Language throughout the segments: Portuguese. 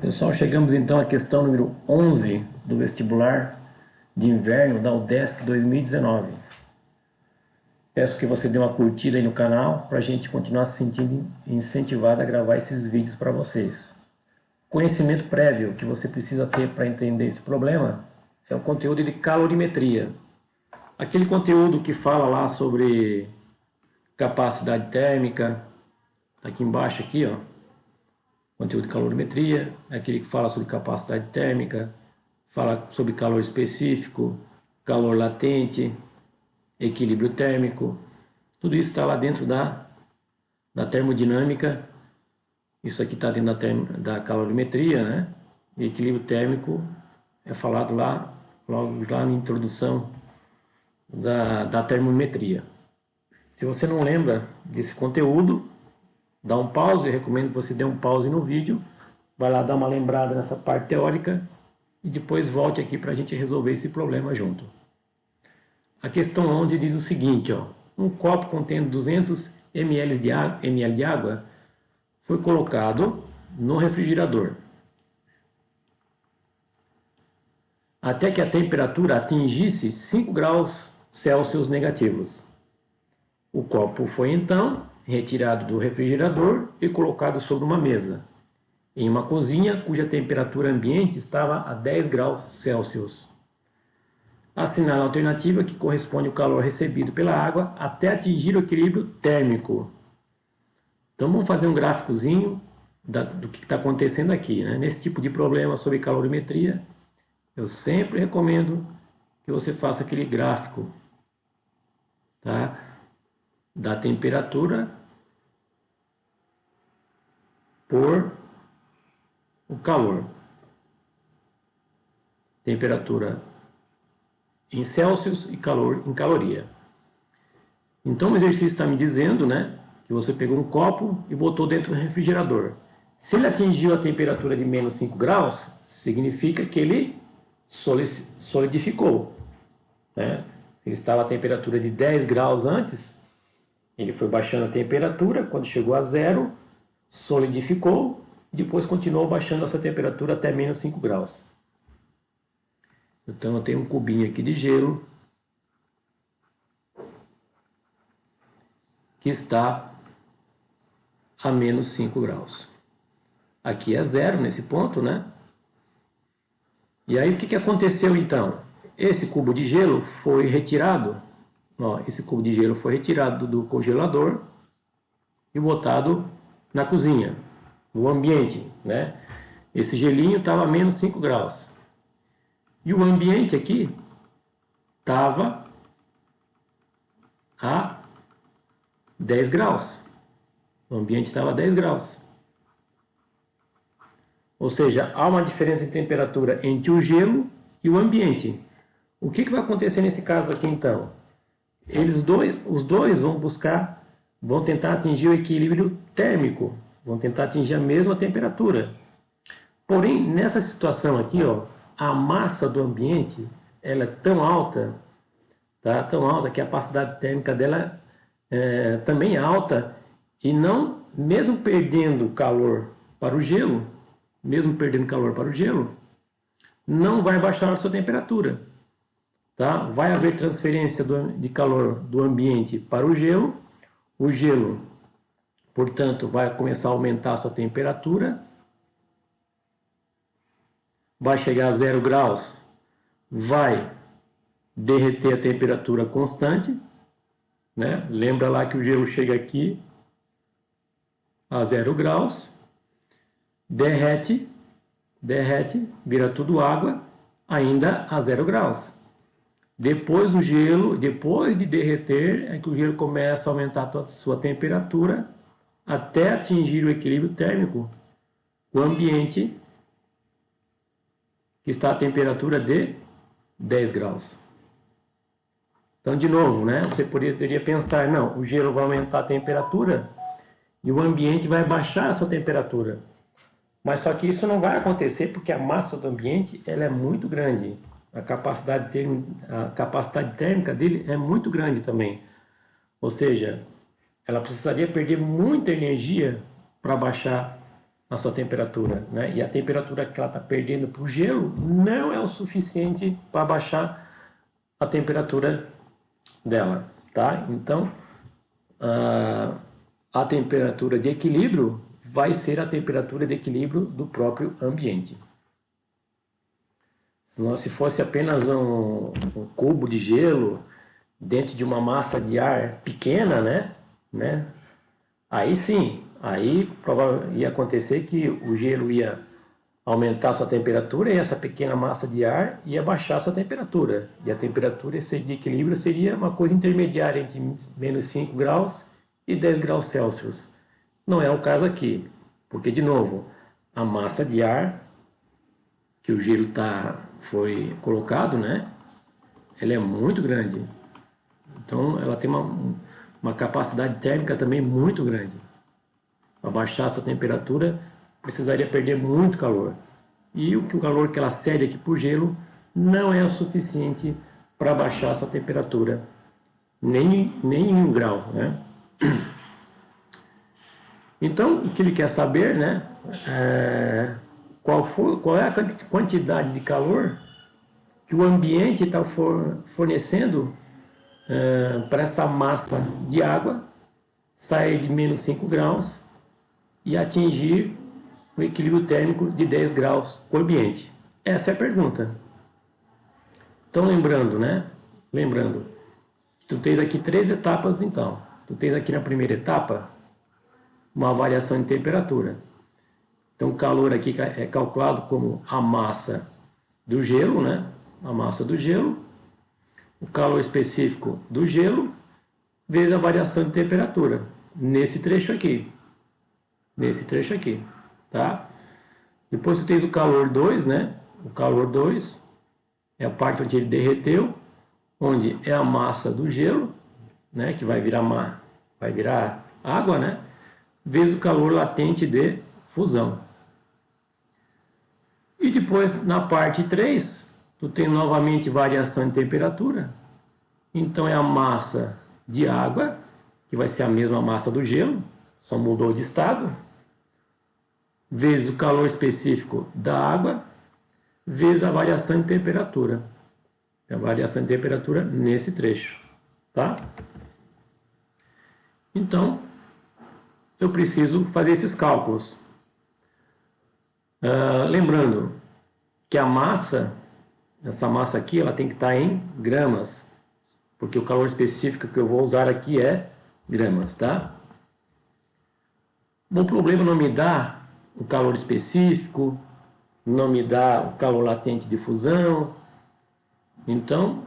Pessoal, chegamos então à questão número 11 do vestibular de inverno da UDESC 2019. Peço que você dê uma curtida aí no canal para a gente continuar se sentindo incentivado a gravar esses vídeos para vocês. Conhecimento prévio que você precisa ter para entender esse problema é o conteúdo de calorimetria. Aquele conteúdo que fala lá sobre capacidade térmica, tá aqui embaixo aqui, ó. Conteúdo de calorimetria, aquele que fala sobre capacidade térmica, fala sobre calor específico, calor latente, equilíbrio térmico. Tudo isso está lá dentro da termodinâmica. Isso aqui está dentro da calorimetria, né? E equilíbrio térmico é falado logo lá na introdução da termometria. Se você não lembra desse conteúdo, dá um pause, eu recomendo que você dê um pause no vídeo, vai lá dar uma lembrada nessa parte teórica e depois volte aqui para a gente resolver esse problema junto. A questão 11 diz o seguinte, ó, um copo contendo 200 ml de água foi colocado no refrigerador até que a temperatura atingisse 5 graus Celsius negativos. O copo foi então retirado do refrigerador e colocado sobre uma mesa, em uma cozinha cuja temperatura ambiente estava a 10 graus Celsius. Assinale a alternativa que corresponde ao calor recebido pela água até atingir o equilíbrio térmico. Então vamos fazer um gráficozinho do que está acontecendo aqui, né? Nesse tipo de problema sobre calorimetria, eu sempre recomendo que você faça aquele gráfico, tá? Da temperatura por o calor. Temperatura em Celsius e calor em caloria. Então o exercício está me dizendo, né, que você pegou um copo e botou dentro do refrigerador. Se ele atingiu a temperatura de menos 5 graus, significa que ele solidificou, né? Ele estava a temperatura de 10 graus antes, ele foi baixando a temperatura, quando chegou a zero, solidificou, depois continuou baixando essa temperatura até menos 5 graus. Então eu tenho um cubinho aqui de gelo que está a menos 5 graus. Aqui é zero nesse ponto, né? E aí o que aconteceu então? Esse cubo de gelo foi retirado, ó, esse cubo de gelo foi retirado do congelador e botado na cozinha, no ambiente, né? Esse gelinho estava a menos 5 graus. E o ambiente aqui estava a 10 graus. O ambiente estava a 10 graus. Ou seja, há uma diferença de temperatura entre o gelo e o ambiente. O que vai acontecer nesse caso aqui então? Os dois vão tentar atingir o equilíbrio térmico, vão tentar atingir a mesma temperatura. Porém, nessa situação aqui, ó, a massa do ambiente ela é tão alta, tá? Tão alta que a capacidade térmica dela também é alta e não, mesmo perdendo calor para o gelo, não vai baixar a sua temperatura, tá? Vai haver transferência de calor do ambiente para o gelo, portanto, vai começar a aumentar a sua temperatura, vai chegar a 0 graus, vai derreter a temperatura constante, né? Lembra lá que o gelo chega aqui a 0 graus, derrete, vira tudo água, ainda a 0 graus. Depois de derreter, é que o gelo começa a aumentar toda a sua temperatura até atingir o equilíbrio térmico, o ambiente que está a temperatura de 10 graus. Então, de novo, né, você poderia pensar, não, o gelo vai aumentar a temperatura e o ambiente vai baixar a sua temperatura. Mas só que isso não vai acontecer porque a massa do ambiente ela é muito grande. A capacidade térmica dele é muito grande também. Ou seja, ela precisaria perder muita energia para baixar a sua temperatura, né? E a temperatura que ela está perdendo para o gelo não é o suficiente para baixar a temperatura dela, tá? Então, a temperatura de equilíbrio vai ser a temperatura de equilíbrio do próprio ambiente. Se fosse apenas um cubo de gelo dentro de uma massa de ar pequena, né? Aí sim, aí ia acontecer que o gelo ia aumentar a sua temperatura e essa pequena massa de ar ia baixar a sua temperatura. E a temperatura de equilíbrio seria uma coisa intermediária entre menos 5 graus e 10 graus Celsius. Não é o caso aqui, porque, de novo, a massa de ar que o gelo foi colocado, né? Ela é muito grande. Então, ela tem uma capacidade térmica também muito grande. Para baixar a sua temperatura, precisaria perder muito calor. E o calor que ela cede aqui por gelo não é o suficiente para baixar a sua temperatura, nem em 1 grau, né? Então, o que ele quer saber, né? Qual é a quantidade de calor que o ambiente está fornecendo para essa massa de água sair de menos 5 graus e atingir o equilíbrio térmico de 10 graus com o ambiente? Essa é a pergunta. Então, lembrando, né? Lembrando, tu tens aqui 3 etapas, então. Tu tens aqui na primeira etapa uma variação de temperatura. Então, o calor aqui é calculado como a massa do gelo, né? A massa do gelo, o calor específico do gelo, vezes a variação de temperatura, nesse trecho aqui. Nesse trecho aqui, tá? Depois tu tens o calor 2, né? O calor 2 é a parte onde ele derreteu, onde é a massa do gelo, né? Que vai virar água, né? Vezes o calor latente de fusão. E depois, na parte 3, tu tem novamente variação de temperatura. Então, é a massa de água, que vai ser a mesma massa do gelo, só mudou de estado, vezes o calor específico da água, vezes a variação de temperatura. A variação de temperatura nesse trecho, tá? Então, eu preciso fazer esses cálculos. Lembrando que a massa, essa massa aqui, ela tem que estar em gramas, porque o calor específico que eu vou usar aqui é gramas, tá? O problema não me dá o calor específico, não me dá o calor latente de fusão. Então,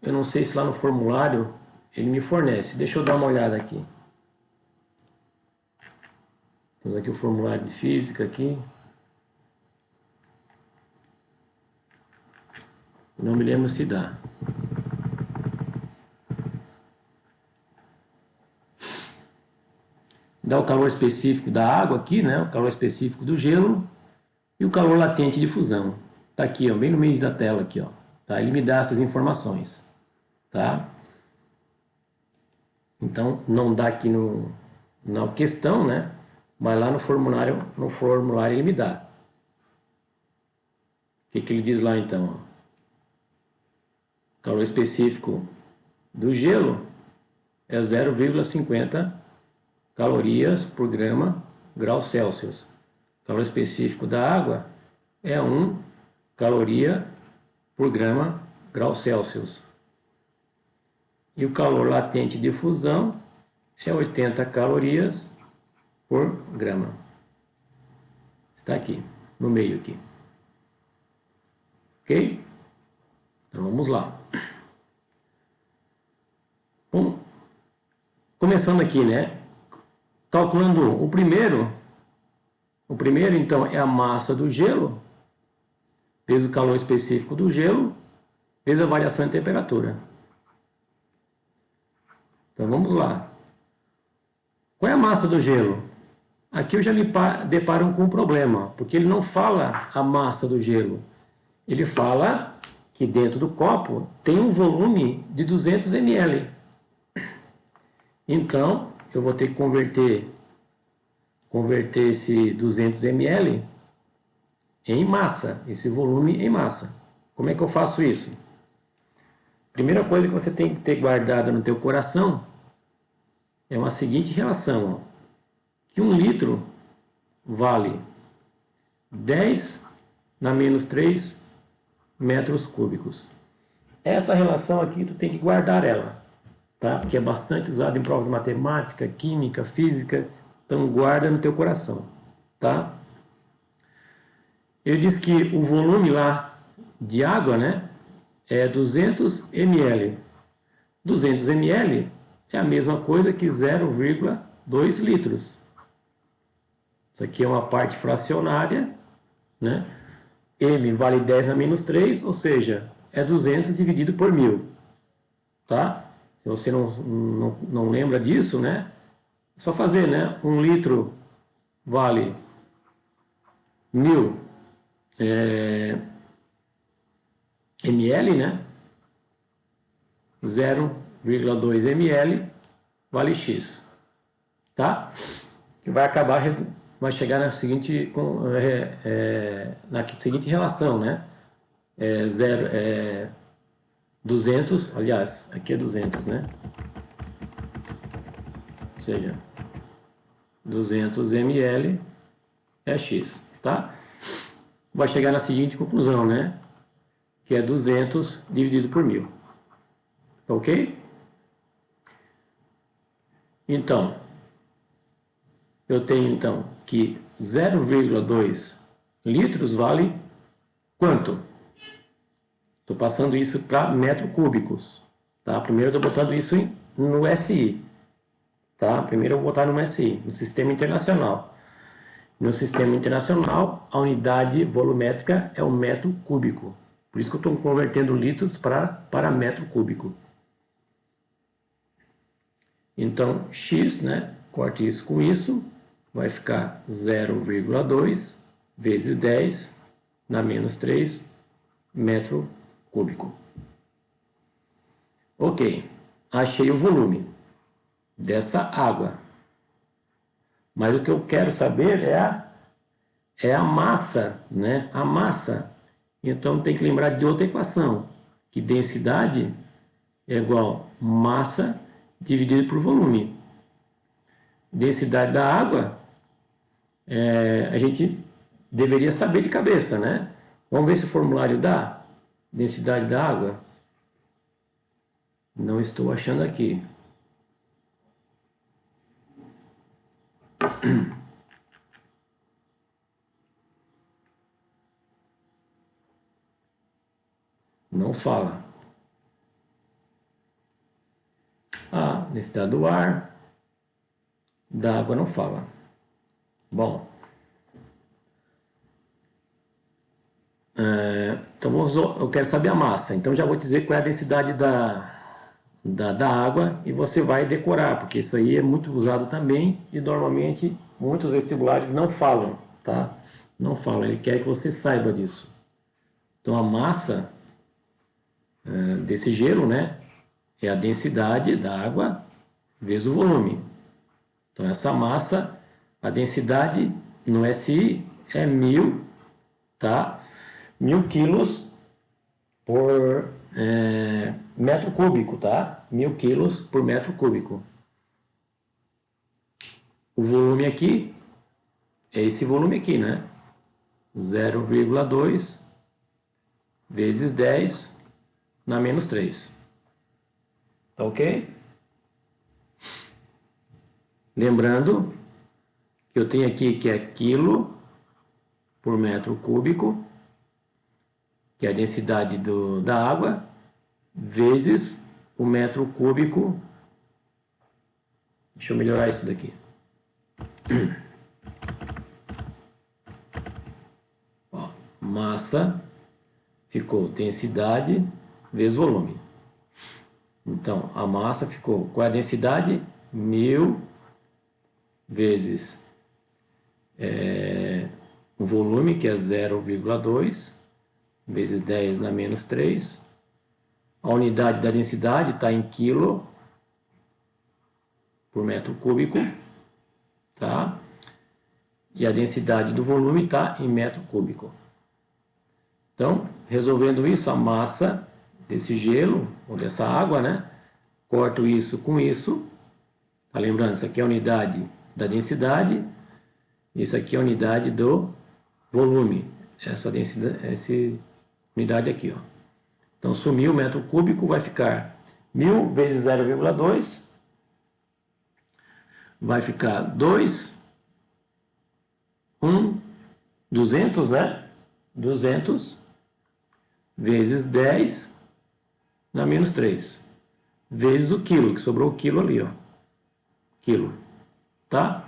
eu não sei se lá no formulário ele me fornece. Deixa eu dar uma olhada aqui. Temos aqui o formulário de física aqui. Não me lembro se dá. Dá o calor específico da água aqui, né? O calor específico do gelo e o calor latente de fusão. Tá aqui, ó, bem no meio da tela aqui, ó. Tá? Ele me dá essas informações, tá? Então, não dá aqui na questão, né? Mas lá no formulário ele me dá. O que ele diz lá, então? O calor específico do gelo é 0,50 calorias por grau Celsius. O calor específico da água é 1 caloria por grau Celsius. E o calor latente de fusão é 80 calorias por grama. Está aqui, no meio aqui. Ok? Então vamos lá. Bom, começando aqui, né? Calculando o primeiro então é a massa do gelo, vezes o calor específico do gelo, vezes a variação de temperatura. Então vamos lá. Qual é a massa do gelo? Aqui eu já me deparo com um problema, porque ele não fala a massa do gelo. Ele fala que dentro do copo tem um volume de 200 ml. Então, eu vou ter que converter esse 200 ml em massa, esse volume em massa. Como é que eu faço isso? Primeira coisa que você tem que ter guardada no teu coração é uma seguinte relação, ó, que 1 litro vale 10 na menos 3 metros cúbicos. Essa relação aqui tu tem que guardar ela, tá? Porque é bastante usada em provas de matemática, química, física, então guarda no teu coração, tá? Ele diz que o volume lá de água, né, é 200 ml. 200 ml é a mesma coisa que 0,2 litros. Isso aqui é uma parte fracionária, né? M vale 10 na menos 3, ou seja, é 200 dividido por 1000, tá? Se você não lembra disso, né? É só fazer, né? 1 litro vale 1000 ml, né? 0,2 ml vale X, tá? Que vai acabar, vai chegar na seguinte, na seguinte relação, né? 200, aliás, aqui é 200, né? Ou seja, 200 ml é X, tá? Vai chegar na seguinte conclusão, né? Que é 200 dividido por 1000. Ok? Então, eu tenho então que 0,2 litros vale quanto? Estou passando isso para metros cúbicos, tá? Primeiro eu estou botando isso no SI, tá? Primeiro eu vou botar no SI, no Sistema Internacional. No Sistema Internacional, a unidade volumétrica é o metro cúbico. Por isso que eu estou convertendo litros para metro cúbico. Então, X, né? Corte isso com isso, vai ficar 0,2 vezes 10 na menos 3 metro cúbico. Ok, achei o volume dessa água. Mas o que eu quero saber é a massa, né? A massa. Então tem que lembrar de outra equação, que densidade é igual a massa dividido por volume. Densidade da água, a gente deveria saber de cabeça, né? Vamos ver se o formulário dá. Densidade da água. Não estou achando aqui. Não fala. Ah, densidade do ar. Da água não fala. Bom. Então eu quero saber a massa. Então já vou dizer qual é a densidade da água e você vai decorar, porque isso aí é muito usado também e normalmente muitos vestibulares não falam, tá? Não falam, ele quer que você saiba disso. Então a massa desse gelo, né, é a densidade da água vezes o volume. Então essa massa, a densidade no SI é 1000, tá? 1000 quilos por metro cúbico, tá? 1000 quilos por metro cúbico. O volume aqui é esse volume aqui, né? 0,2 vezes 10 na menos 3. Tá ok? Lembrando que eu tenho aqui que é quilo por metro cúbico, que é a densidade da água, vezes o metro cúbico. Deixa eu melhorar isso daqui. Ó, massa ficou densidade vezes volume. Então, a massa ficou, qual é a densidade? 1000 vezes o volume, que é 0,2, vezes 10 na menos 3. A unidade da densidade está em quilo por metro cúbico, tá? E a densidade do volume está em metro cúbico. Então, resolvendo isso, a massa desse gelo, ou dessa água, né? Corto isso com isso. Tá lembrando, isso aqui é a unidade da densidade. Isso aqui é a unidade do volume. Essa unidade aqui, ó. Então, sumiu o metro cúbico, vai ficar 1000 vezes 0,2. Vai ficar 2, 200, né? 200 vezes 10 na menos 3. Vezes o quilo, que sobrou o quilo ali, ó. Quilo. Tá?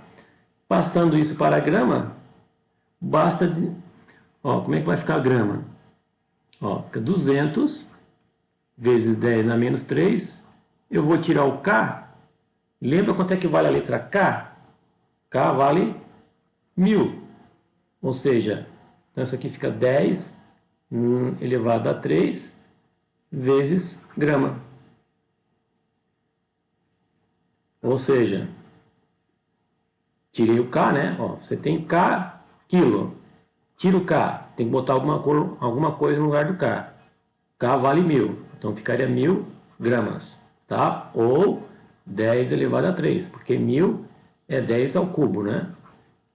Passando isso para a grama, basta de... Ó, como é que vai ficar a grama? Ó, fica 200 vezes 10 na menos 3. Eu vou tirar o K. Lembra quanto é que vale a letra K? K vale 1000. Ou seja, então isso aqui fica 10 elevado a 3 vezes grama. Ou seja, tirei o K, né? Ó, você tem K, quilo. Tira o K, tem que botar alguma coisa no lugar do K. K vale 1000, então ficaria 1000 gramas, tá? Ou 10 elevado a 3, porque 1000 é 10 ao cubo, né?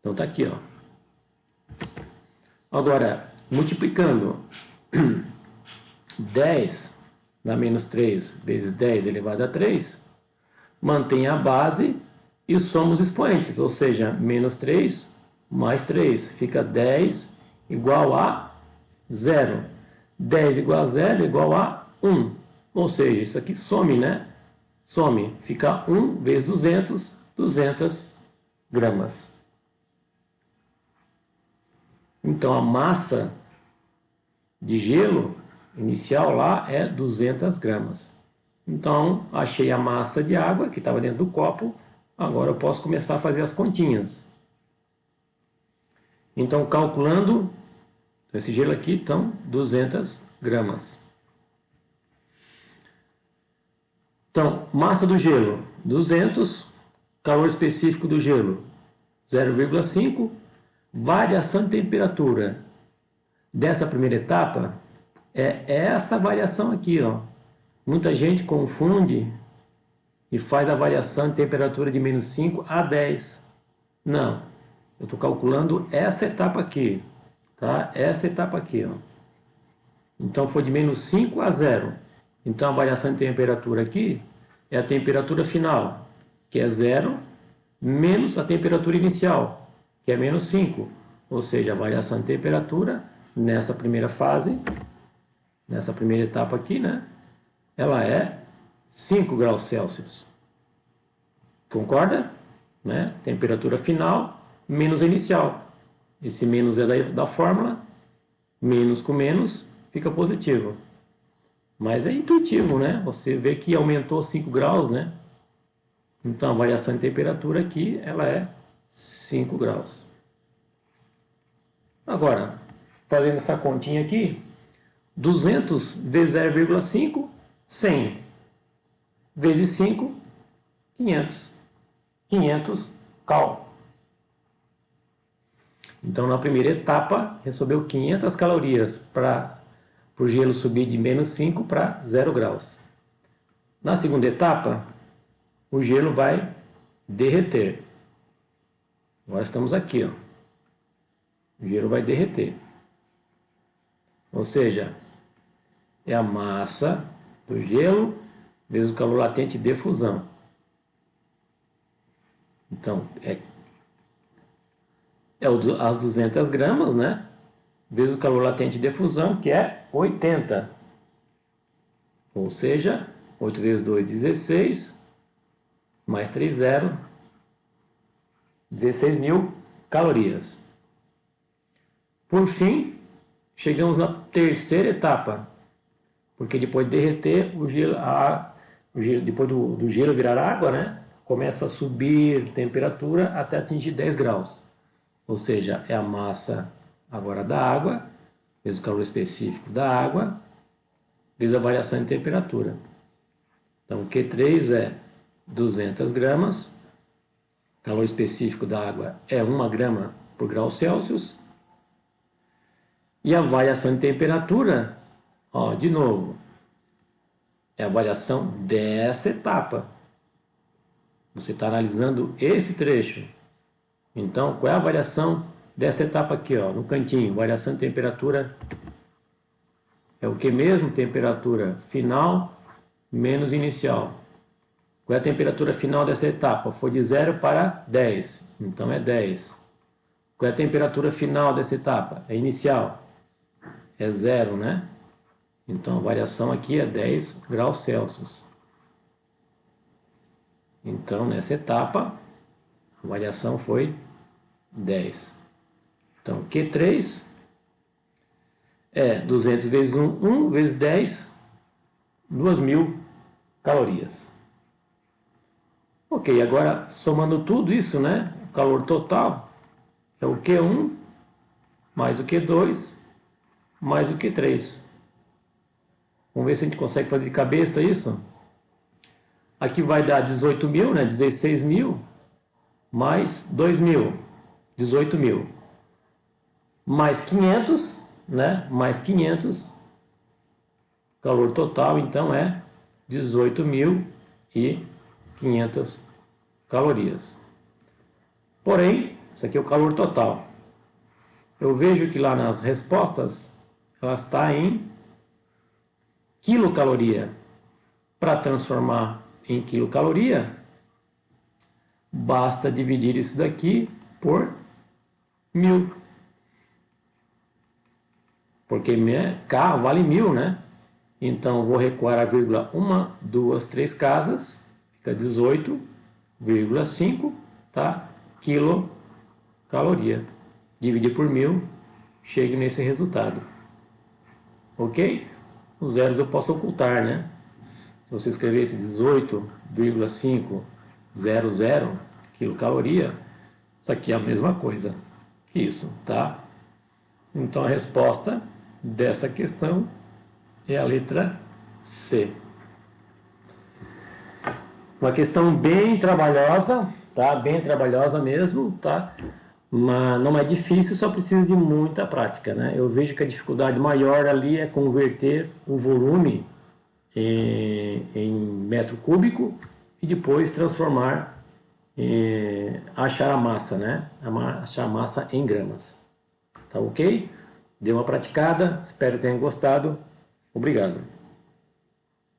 Então tá aqui, ó. Agora, multiplicando 10 na menos 3 vezes 10 elevado a 3, mantém a base e soma os expoentes, ou seja, menos 3 mais 3, fica 10 igual a 0. 10 igual a 0 igual a 1. Ou seja, isso aqui some, né? Some, fica 1 vezes 200, 200 gramas. Então, a massa de gelo inicial lá é 200 gramas. Então, achei a massa de água que estava dentro do copo. Agora eu posso começar a fazer as continhas. Então, calculando, esse gelo aqui estão 200 gramas. Então, massa do gelo, 200. Calor específico do gelo, 0,5. Variação de temperatura dessa primeira etapa é essa variação aqui, ó. Muita gente confunde e faz a variação de temperatura de menos 5 a 10. Não, eu estou calculando essa etapa aqui, tá? Essa etapa aqui, ó. Então foi de menos 5 a 0. Então a variação de temperatura aqui é a temperatura final, que é 0, menos a temperatura inicial, que é menos 5. Ou seja, a variação de temperatura nessa primeira fase, nessa primeira etapa aqui, né? Ela é 5 graus Celsius. Concorda? Né? Temperatura final menos a inicial. Esse menos é da fórmula. Menos com menos fica positivo. Mas é intuitivo, né? Você vê que aumentou 5 graus, né? Então a variação de temperatura aqui, ela é 5 graus. Agora, fazendo essa continha aqui, 200 vezes 0,5, 100. Vezes 5, 500. 500 cal. Então, na primeira etapa, recebeu 500 calorias para o gelo subir de menos 5 para 0 graus. Na segunda etapa, o gelo vai derreter. Agora estamos aqui, ó. O gelo vai derreter. Ou seja, é a massa do gelo vezes o calor latente de fusão. Então, as 200 gramas, né? Vezes o calor latente de fusão, que é 80. Ou seja, 8 vezes 2, 16. Mais 3, 0. 16.000 calorias. Por fim, chegamos na terceira etapa. Porque depois de derreter, depois do gelo virar água, né? Começa a subir temperatura até atingir 10 graus. Ou seja, é a massa agora da água, vezes o calor específico da água, vezes a variação de temperatura. Então, Q3 é 200 gramas, calor específico da água é 1 grama por graus Celsius. E a variação de temperatura, ó, de novo, é a variação dessa etapa. Você está analisando esse trecho. Então, qual é a variação dessa etapa aqui, ó, no cantinho? Variação de temperatura é o que mesmo? Temperatura final menos inicial. Qual é a temperatura final dessa etapa? Foi de 0 para 10. Então é 10. Qual é a temperatura final dessa etapa? É inicial. É 0, né? Então a variação aqui é 10 graus Celsius. Então nessa etapa a variação foi 10. Então Q3 é 200 vezes 1 vezes 10, 2.000 calorias. Ok, agora somando tudo isso, né? O calor total é o Q1 mais o Q2 mais o Q3. Vamos ver se a gente consegue fazer de cabeça isso. Aqui vai dar 18.000, né? 16.000 mais 2.000, 18.000. Mais 500, né? Mais 500. Calor total, então, é 18.500 calorias. Porém, isso aqui é o calor total. Eu vejo que lá nas respostas, ela está em quilocaloria. Para transformar em quilocaloria, basta dividir isso daqui por 1.000. Porque K vale 1.000, né? Então, vou recuar a vírgula 1, 2, 3 casas, fica 18,5, tá? Quilocaloria. Dividir por 1.000, chego nesse resultado. Ok? Os zeros eu posso ocultar, né? Se você escrevesse 18,500 quilocaloria, isso aqui é a mesma coisa que isso, tá? Então, a resposta dessa questão é a letra C. Uma questão bem trabalhosa, tá? Bem trabalhosa mesmo, tá? Mas não é difícil, só precisa de muita prática, né? Eu vejo que a dificuldade maior ali é converter o volume em metro cúbico e depois transformar, achar a massa, né? Achar a massa em gramas. Tá ok? Dê uma praticada, espero que tenham gostado. Obrigado.